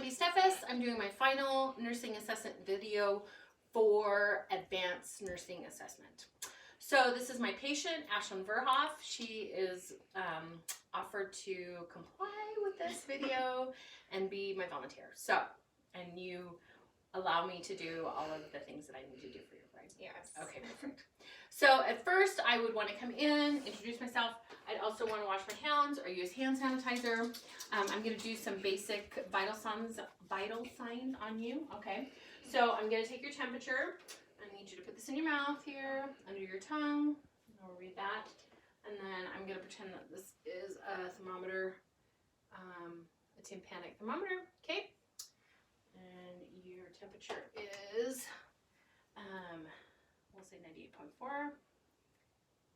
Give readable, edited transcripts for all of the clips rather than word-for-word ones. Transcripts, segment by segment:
happy Steffes. I'm doing my final nursing assessment video for advanced nursing assessment. So this is my patient, Ashlyn Verhoff. She is offered to comply with this video and be my volunteer. So, and you allow me to do all of the things that I need to do for you, right? Yes. Okay, perfect. So at first I would want to come in, introduce myself. I'd also want to wash my hands or use hand sanitizer. I'm going to do some basic vital signs on you, okay? So I'm going to take your temperature. I need you to put this in your mouth here, under your tongue. I'll read that. And then I'm going to pretend that this is a thermometer, a tympanic thermometer, okay? And your temperature is, we'll say 98.4.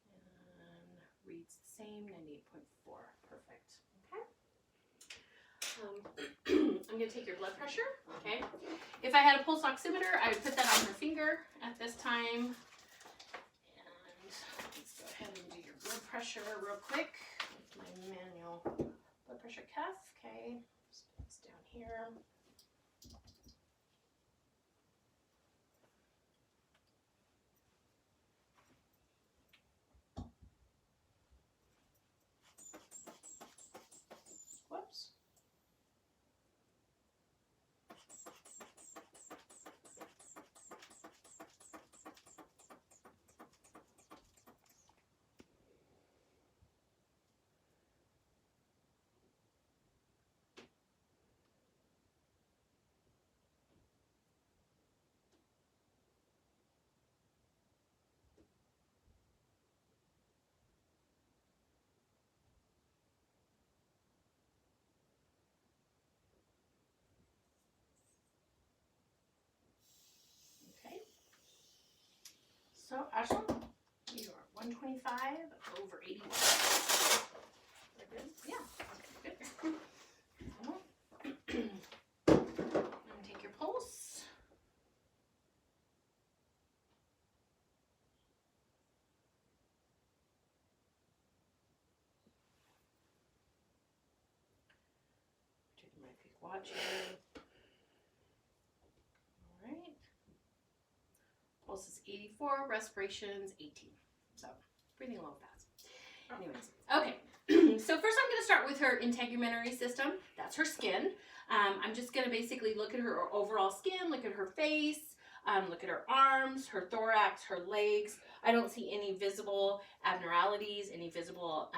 And reads the same, 98.4. Perfect, okay? I'm going to take your blood pressure, okay? If I had a pulse oximeter, I would put that on her finger at this time. And let's go ahead and do your blood pressure real quick with my manual blood pressure cuff, okay? Just put this down here. Whoops. Okay. So, Ashlyn, you are 125/81. We're good? Yeah. Okay, good. I'm going to take your pulse. Taking my quick watch here. All right. Pulse is 84, respiration's 18. So, breathing a little fast. Anyways, okay. So first I'm going to start with her integumentary system. That's her skin. I'm just going to basically look at her overall skin, look at her face, look at her arms, her thorax, her legs. I don't see any visible abnormalities, any visible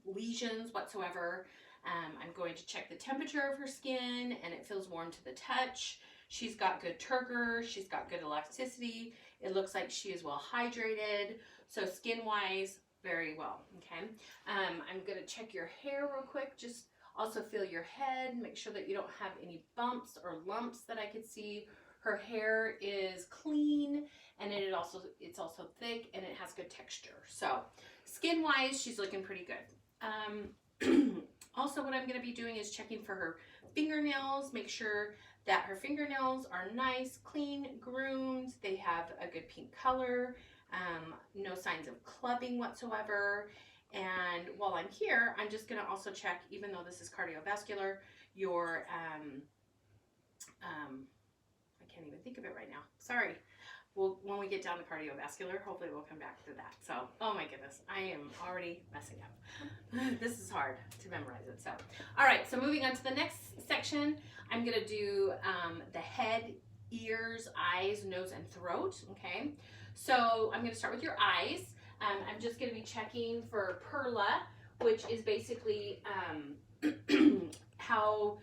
lesions whatsoever. I'm going to check the temperature of her skin, and it feels warm to the touch. She's got good turgor. She's got good elasticity. It looks like she is well hydrated. So skin-wise, very well, okay? I'm going to check your hair real quick. Just also feel your head. Make sure that you don't have any bumps or lumps that I could see. Her hair is clean, and it's also thick, and it has good texture. So skin-wise, she's looking pretty good. Also, what I'm going to be doing is checking for her fingernails. Make sure that her fingernails are nice, clean, groomed. They have a good pink color. No signs of clubbing whatsoever. And while I'm here, I'm just going to also check, even though this is cardiovascular, your, I can't even think of it right now. Sorry. Well, when we get down to cardiovascular, hopefully we'll come back to that. So, oh my goodness, I am already messing up. This is hard to memorize it. So, all right, so moving on to the next section, I'm going to do the head, ears, eyes, nose, and throat, okay? So I'm going to start with your eyes. I'm just going to be checking for perla, which is basically how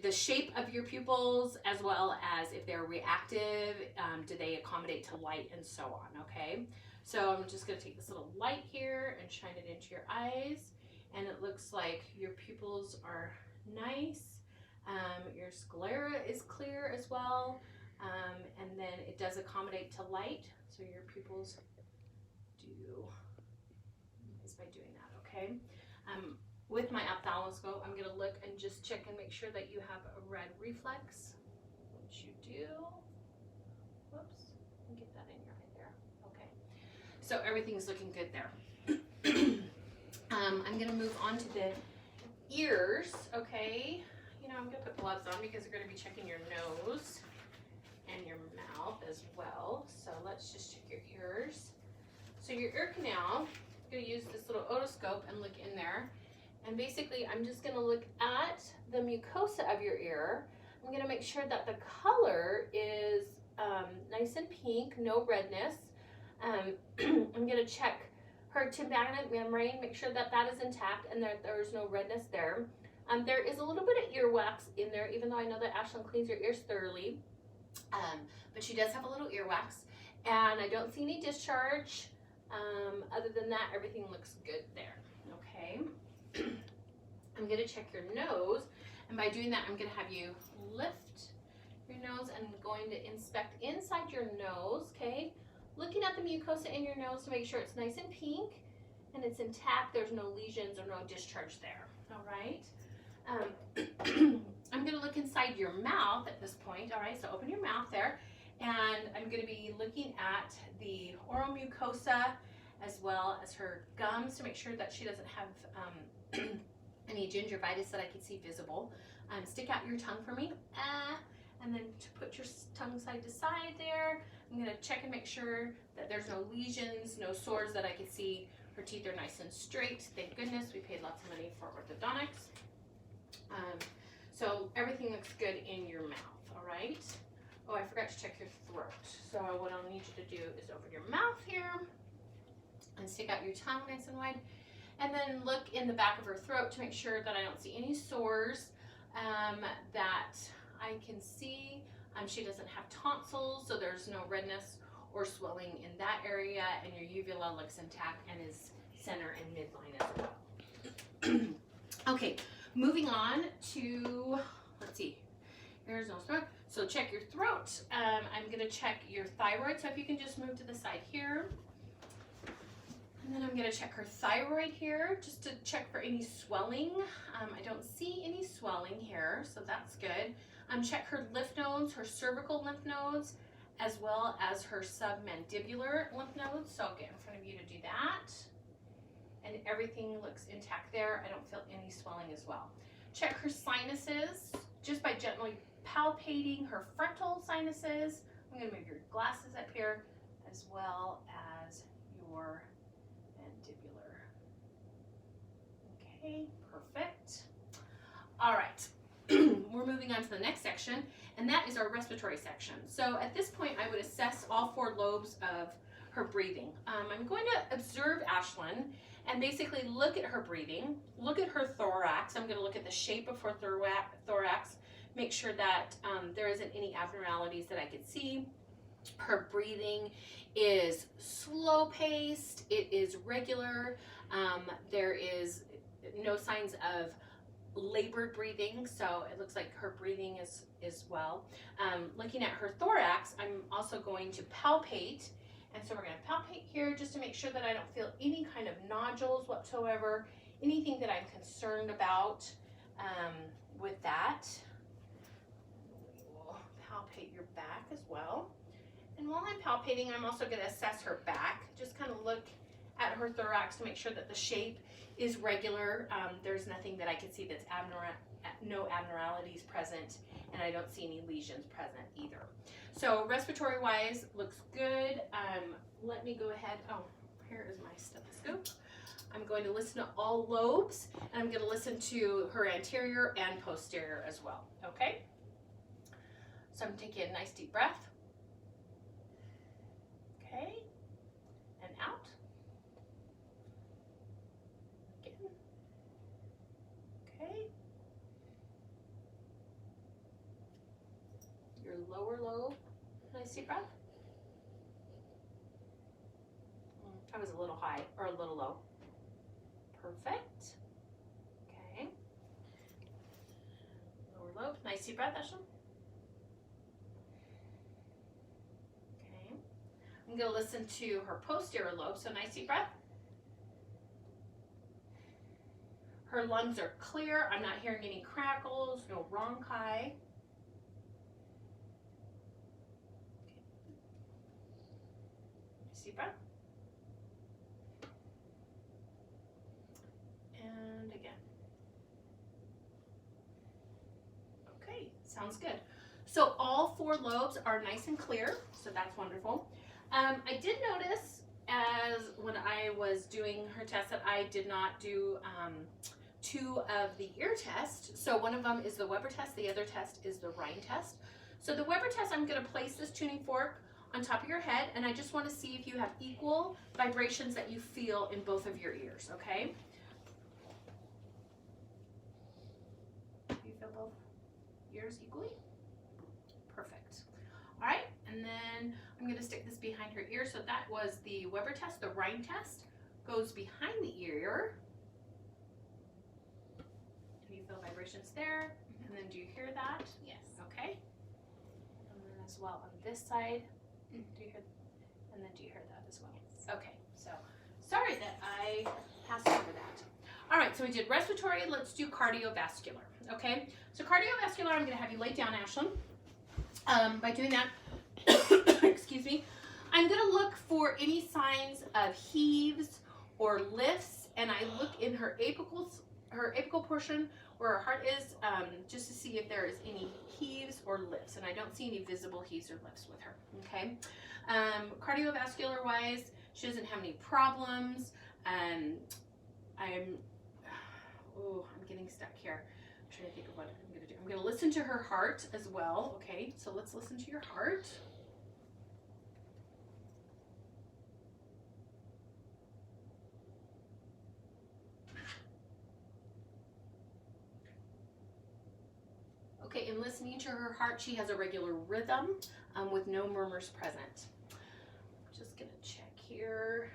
the shape of your pupils, as well as if they're reactive, do they accommodate to light, and so on, okay? So I'm just going to take this little light here and shine it into your eyes, and it looks like your pupils are nice. Your sclera is clear as well, and then it does accommodate to light, so your pupils do nice by doing that, okay? With my ophthalmoscope, I'm going to look and just check and make sure that you have a red reflex, which you do. Whoops, get that in your eye there. Okay, so everything's looking good there. I'm going to move on to the ears, okay? You know, gloves on because we're going to be checking your nose and your mouth as well. So let's just check your ears. So your ear canal, I'm going to use this little otoscope and look in there. And basically, I'm just going to look at the mucosa of your ear. I'm going to make sure that the color is nice and pink, no redness. I'm going to check her tympanic membrane, make sure that that is intact and that there's no redness there. There is a little bit of earwax in there, even though I know that Ashlyn cleans her ears thoroughly. But she does have a little earwax, and I don't see any discharge. Other than that, everything looks good there. Okay. I'm going to check your nose, and by doing that, I'm going to have you lift your nose and going to inspect inside your nose, okay? Looking at the mucosa in your nose to make sure it's nice and pink and it's intact. There's no lesions or no discharge there, all right? I'm going to look inside your mouth at this point, all right? So open your mouth there, and I'm going to be looking at the oral mucosa as well as her gums to make sure that she doesn't have any gingivitis that I can see visible. Stick out your tongue for me, and then to put your tongue side to side there. I'm going to check and make sure that there's no lesions, no sores that I can see. Her teeth are nice and straight. Thank goodness, we paid lots of money for orthodontics. So everything looks good in your mouth, all right? Oh, I forgot to check your throat. So what I'll need you to do is open your mouth here and stick out your tongue nice and wide. And then look in the back of her throat to make sure that I don't see any sores that I can see. She doesn't have tonsils, so there's no redness or swelling in that area, and your uvula looks intact and is center and midline as well. Okay, moving on to, let's see, ears, nose, throat. So check your throat. I'm going to check your thyroid, so if you can just move to the side here. And then I'm going to check her thyroid here, just to check for any swelling. I don't see any swelling here, so that's good. Check her lymph nodes, her cervical lymph nodes, as well as her submandibular lymph nodes. So I'll get in front of you to do that. And everything looks intact there. I don't feel any swelling as well. Check her sinuses, just by gently palpating her frontal sinuses. I'm going to move your glasses up here, as well as your mandibular. Okay, perfect. All right. We're moving on to the next section, and that is our respiratory section. So at this point, I would assess all 4 lobes of her breathing. I'm going to observe Ashlyn and basically look at her breathing, look at her thorax. I'm going to look at the shape of her thorax, make sure that there isn't any abnormalities that I could see. Her breathing is slow-paced, it is regular, there is no signs of labored breathing, so it looks like her breathing is well. Looking at her thorax, I'm also going to palpate, and so we're going to palpate here just to make sure that I don't feel any kind of nodules whatsoever, anything that I'm concerned about with that. We'll palpate your back as well. And while I'm palpating, I'm also going to assess her back, just kind of look at her thorax to make sure that the shape is regular. There's nothing that I can see that's no abnormalities present, and I don't see any lesions present either. So respiratory wise, looks good. Let me go ahead. Oh, here is my stethoscope. I'm going to listen to all lobes, and I'm going to listen to her anterior and posterior as well. Okay? So I'm taking a nice deep breath. Okay, and out. Again. Okay. Your lower lobe, nice deep breath. I was a little high, or a little low. Perfect. Okay. Lower lobe, nice deep breath, Ashlyn. I'm going to listen to her posterior lobe, so nice deep breath. Her lungs are clear. I'm not hearing any crackles, no bronchi. Okay. Nice deep breath. And again. Okay. Sounds good. So all 4 lobes are nice and clear, so that's wonderful. I did notice as when I was doing her test that I did not do 2 of the ear tests. So one of them is the Weber test, the other test is the Rhine test. So the Weber test, I'm going to place this tuning fork on top of your head, and I just want to see if you have equal vibrations that you feel in both of your ears, okay? Do you feel both ears equally? Perfect. All right, and then I'm going to stick this behind her ear. So that was the Weber test. The Rhine test goes behind the ear. Do you feel vibrations there? And then do you hear that? Yes. Okay. And then as well on this side. Do you hear? And then do you hear that as well? Yes. Okay. So sorry that I passed over that. All right. So we did respiratory. Let's do cardiovascular. Okay. So cardiovascular, I'm going to have you lay down, Ashlyn. By doing that, excuse me, I'm going to look for any signs of heaves or lifts, and I look in her apical portion where her heart is, just to see if there is any heaves or lifts, and I don't see any visible heaves or lifts with her. Okay. Cardiovascular wise, she doesn't have any problems. I'm getting stuck here. I'm trying to think of what I'm going to do. I'm going to listen to her heart as well. Okay, so let's listen to your heart. Okay, in listening to her heart, she has a regular rhythm with no murmurs present. Just going to check here.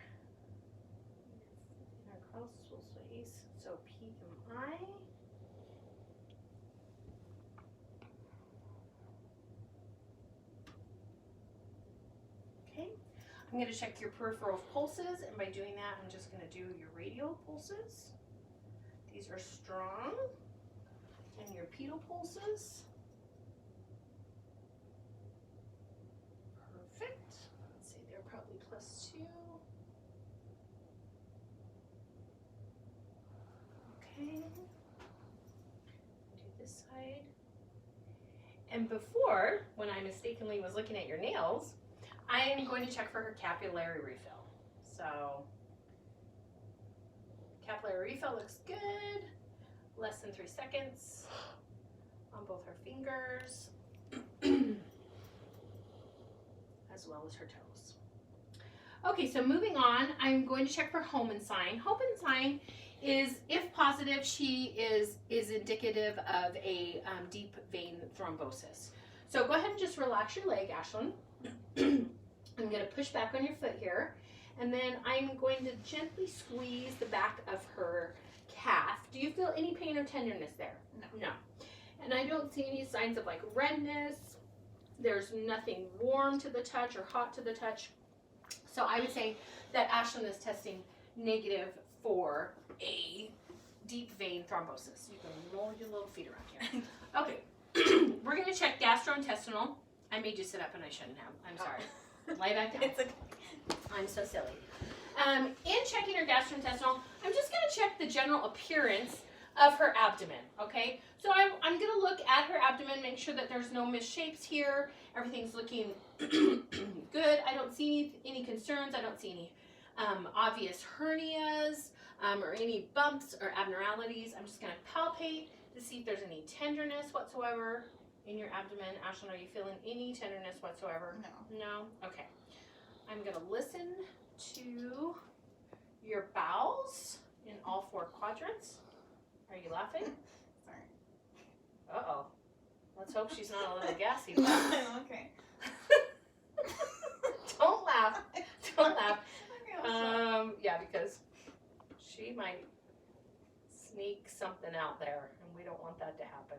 In our crosswell space, so PMI. Okay, I'm going to check your peripheral pulses, and by doing that, I'm just going to do your radial pulses. These are strong. And your pedal pulses. Perfect. Let's see, they're probably +2. Okay. Do this side. And before, when I mistakenly was looking at your nails, I am going to check for her capillary refill. So, capillary refill looks good. Less than 3 seconds on both her fingers, as well as her toes. Okay, so moving on, I'm going to check for Hohmann sign. Hohmann sign is, if positive, she is indicative of a deep vein thrombosis. So go ahead and just relax your leg, Ashlyn. I'm going to push back on your foot here, and then I'm going to gently squeeze the back of her calf. Do you feel any pain or tenderness there? No. And I don't see any signs of like redness. There's nothing warm to the touch or hot to the touch. So I would say that Ashlyn is testing negative for a deep vein thrombosis. You can roll your little feet around here. Okay. We're going to check gastrointestinal. I made you sit up and I shouldn't have. I'm sorry. Lie back down. It's okay. I'm so silly. In checking her gastrointestinal, I'm just going to check the general appearance of her abdomen, okay? So I'm going to look at her abdomen, make sure that there's no misshapes here. Everything's looking good. I don't see any concerns. I don't see any obvious hernias or any bumps or abnormalities. I'm just going to palpate to see if there's any tenderness whatsoever in your abdomen. Ashlyn, are you feeling any tenderness whatsoever? No. No? Okay. I'm going to listen to your bowels in all 4 quadrants. Are you laughing? Sorry. Uh-oh. Let's hope she's not a little gassy. Okay. Don't laugh. Don't laugh. Okay, Yeah, because she might sneak something out there, and we don't want that to happen.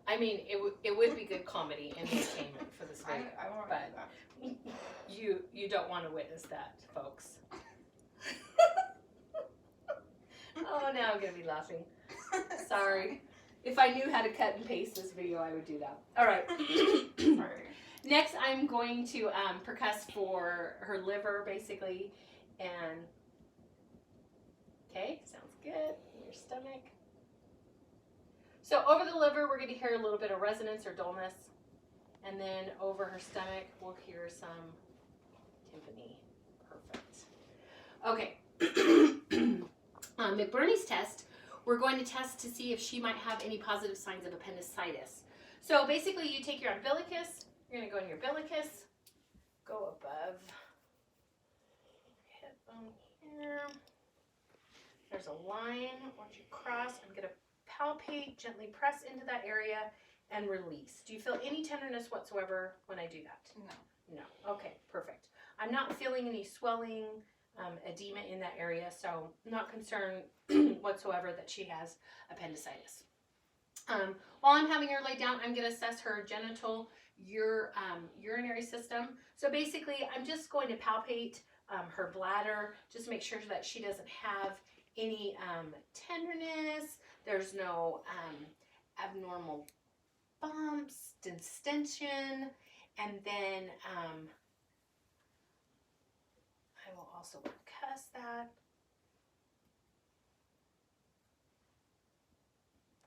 I mean, it would be good comedy and entertainment for this video, I won't but do that. you don't want to witness that, folks. Oh, now I'm gonna be laughing. Sorry. If I knew how to cut and paste this video, I would do that. All right. Sorry. Next, I'm going to percuss for her liver, basically, and okay, sounds good. Your stomach. So over the liver, we're going to hear a little bit of resonance or dullness. And then over her stomach, we'll hear some timpani. Perfect. Okay. McBurney's test, we're going to test to see if she might have any positive signs of appendicitis. So basically, you take your umbilicus, you're going to go in your umbilicus, go above hip bone here. There's a line. Once you cross, I'm going to palpate, gently press into that area, and release. Do you feel any tenderness whatsoever when I do that? No. No. Okay, perfect. I'm not feeling any swelling, edema in that area, so I'm not concerned whatsoever that she has appendicitis. While I'm having her lay down, I'm going to assess her genital urinary system. So basically, I'm just going to palpate her bladder, just make sure that she doesn't have any tenderness. There's no abnormal bumps, distension, and then I will also cuss that.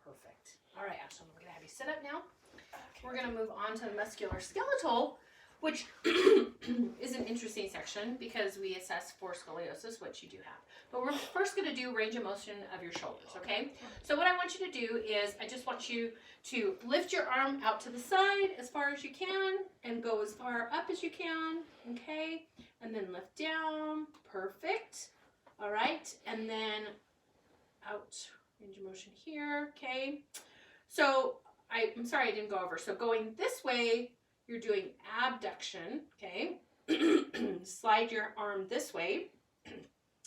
Perfect. All right, Ashley, we're going to have you sit up now. Okay. We're going to move on to the musculoskeletal, which is an interesting section because we assess for scoliosis, which you do have. But we're first going to do range of motion of your shoulders, okay? So what I want you to do is I just want you to lift your arm out to the side as far as you can and go as far up as you can, okay? And then lift down. Perfect. All right. And then out, range of motion here, okay? So I'm sorry I didn't go over. So going this way, you're doing abduction, okay? Slide your arm this way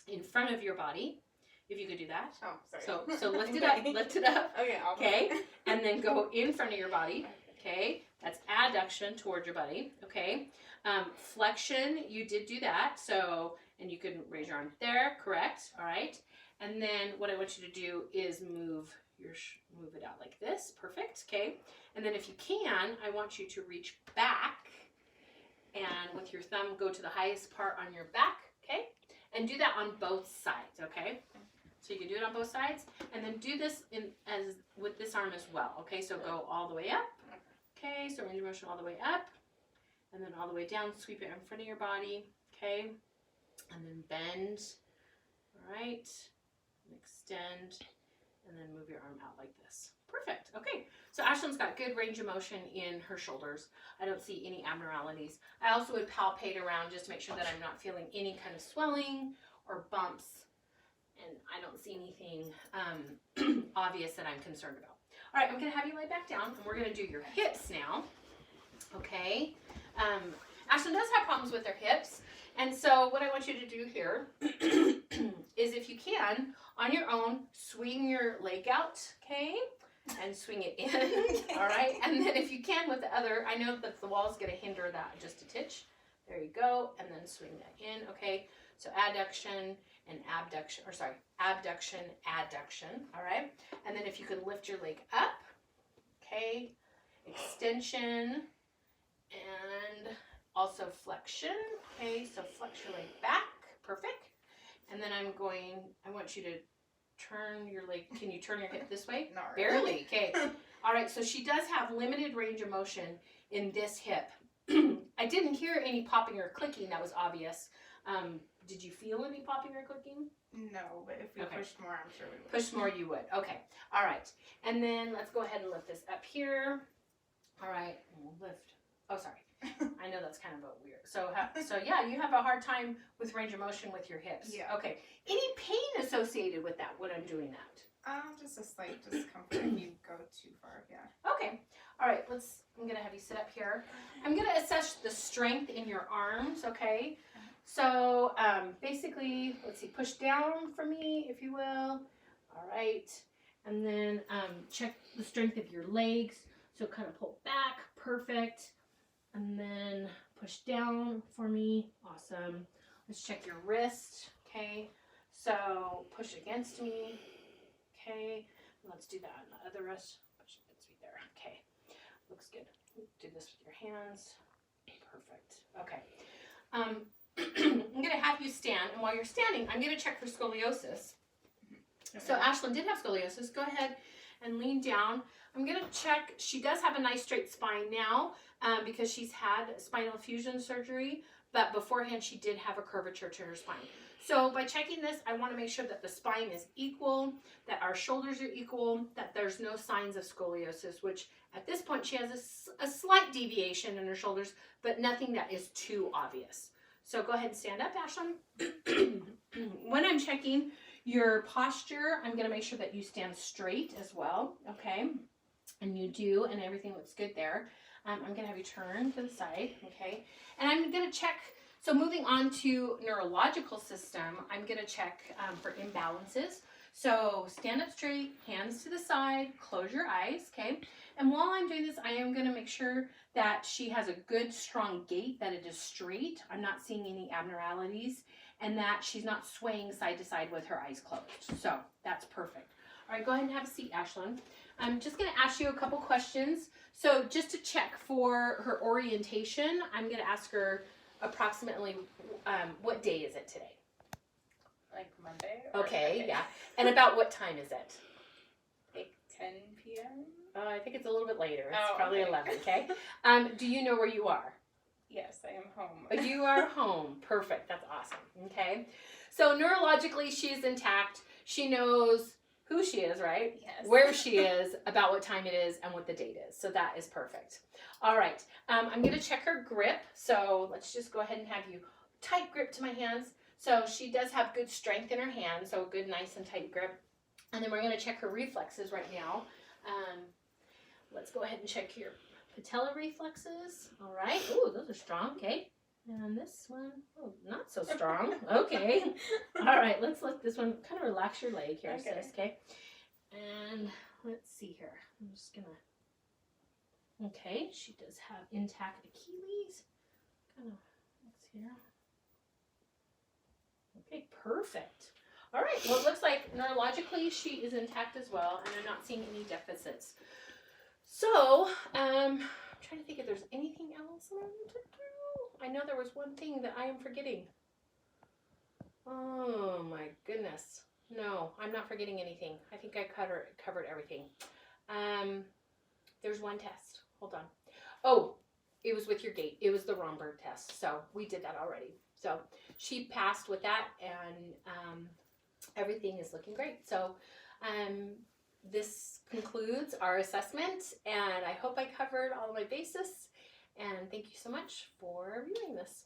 in front of your body, if you could do that. Oh, sorry. So lift it up, lift it up. Okay, okay? And then go in front of your body, okay? That's adduction towards your body, okay? Flexion, you did do that, so, and you can raise your arm there, correct, all right? And then what I want you to do is move it out like this, perfect, okay? And then if you can, I want you to reach back and with your thumb go to the highest part on your back, okay? And do that on both sides, okay? So you can do it on both sides, and then do this with this arm as well, okay? So go all the way up, okay? So range of motion all the way up, and then all the way down, sweep it in front of your body, okay? And then bend, all right? And extend, and then move your arm out like this. Perfect, okay. So Ashlyn's got good range of motion in her shoulders. I don't see any abnormalities. I also would palpate around just to make sure that I'm not feeling any kind of swelling or bumps, and I don't see anything obvious that I'm concerned about. All right, I'm gonna have you lay back down, and we're gonna do your hips now, okay? Ashlyn does have problems with her hips, and so what I want you to do here is, if you can, on your own, swing your leg out, okay? And swing it in, all right? And then if you can with the other, I know that the wall is gonna hinder that just a titch. There you go, and then swing that in, okay? So adduction and abduction, or sorry, abduction, adduction, all right? And then if you could lift your leg up, okay? Extension, and also flexion, okay? So flex your leg back, perfect. And then I want you to turn your leg. Can you turn your hip this way? Not Barely, really. okay. All right, so she does have limited range of motion in this hip. I didn't hear any popping or clicking that was obvious. Did you feel any popping or clicking? No, but if we pushed more, I'm sure we would. Pushed more, you would. Okay, all right. And then let's go ahead and lift this up here. All right, and we'll lift. Oh, sorry. I know that's kind of a weird. So yeah, you have a hard time with range of motion with your hips. Yeah. Okay. Any pain associated with that when I'm doing that? Just a slight discomfort if you go too far. Yeah. Okay. All right. I'm gonna have you sit up here. I'm gonna assess the strength in your arms. Okay. So basically, let's see. Push down for me, if you will. All right. And then check the strength of your legs. So kind of pull back. Perfect. And then push down for me. Awesome. Let's check your wrist. Okay. So push against me. Okay. Let's do that on the other wrist. Push against me there. Okay. Looks good. Do this with your hands. Perfect. Okay. I'm going to have you stand. And while you're standing, I'm going to check for scoliosis. So Ashlyn did have scoliosis. Go ahead and lean down. I'm going to check. She does have a nice straight spine now because she's had spinal fusion surgery, but beforehand she did have a curvature to her spine. So by checking this, I want to make sure that the spine is equal, that our shoulders are equal, that there's no signs of scoliosis, which at this point she has a slight deviation in her shoulders, but nothing that is too obvious. So go ahead and stand up, Ashlyn. When I'm checking your posture, I'm going to make sure that you stand straight as well, okay? And you do, and everything looks good there. I'm going to have you turn to the side, okay? And I'm going to check, so moving on to neurological system, I'm going to check for imbalances. So stand up straight, hands to the side, close your eyes, okay? And while I'm doing this, I am going to make sure that she has a good, strong gait, that it is straight. I'm not seeing any abnormalities, and that she's not swaying side to side with her eyes closed. So that's perfect. All right, go ahead and have a seat, Ashlyn. I'm just going to ask you a couple questions. So just to check for her orientation, I'm going to ask her approximately what day is it today? Like Monday? Okay, yeah. And about what time is it? Like 10 p.m.? I think it's a little bit later. It's Oh, probably okay. 11, okay? Do you know where you are? Yes, I am home. You are home. Perfect. That's awesome. Okay. So neurologically, she's intact. She knows who she is, right? Yes. Where she is, about what time it is, and what the date is. So that is perfect. All right. I'm going to check her grip. So let's just go ahead and have you tight grip to my hands. So she does have good strength in her hands. So good, nice and tight grip. And then we're going to check her reflexes right now. Let's go ahead and check your patella reflexes. All right. Ooh, those are strong. Okay. And this one, oh, not so strong. Okay. All right. Let's let this one kind of relax your leg here, Okay. sis. Okay. And let's see here. I'm just going to, okay. She does have intact Achilles. Kind of, let's see here. Okay. Perfect. All right. Well, it looks like neurologically she is intact as well, and I'm not seeing any deficits. So, I'm trying to think if there's anything else that I need to do. I know there was one thing that I am forgetting. Oh my goodness. No, I'm not forgetting anything. I think I covered everything. There's one test. Hold on. Oh, it was with your gait. It was the Romberg test. So we did that already. So she passed with that, and everything is looking great. So this concludes our assessment, and I hope I covered all of my bases. And thank you so much for viewing this.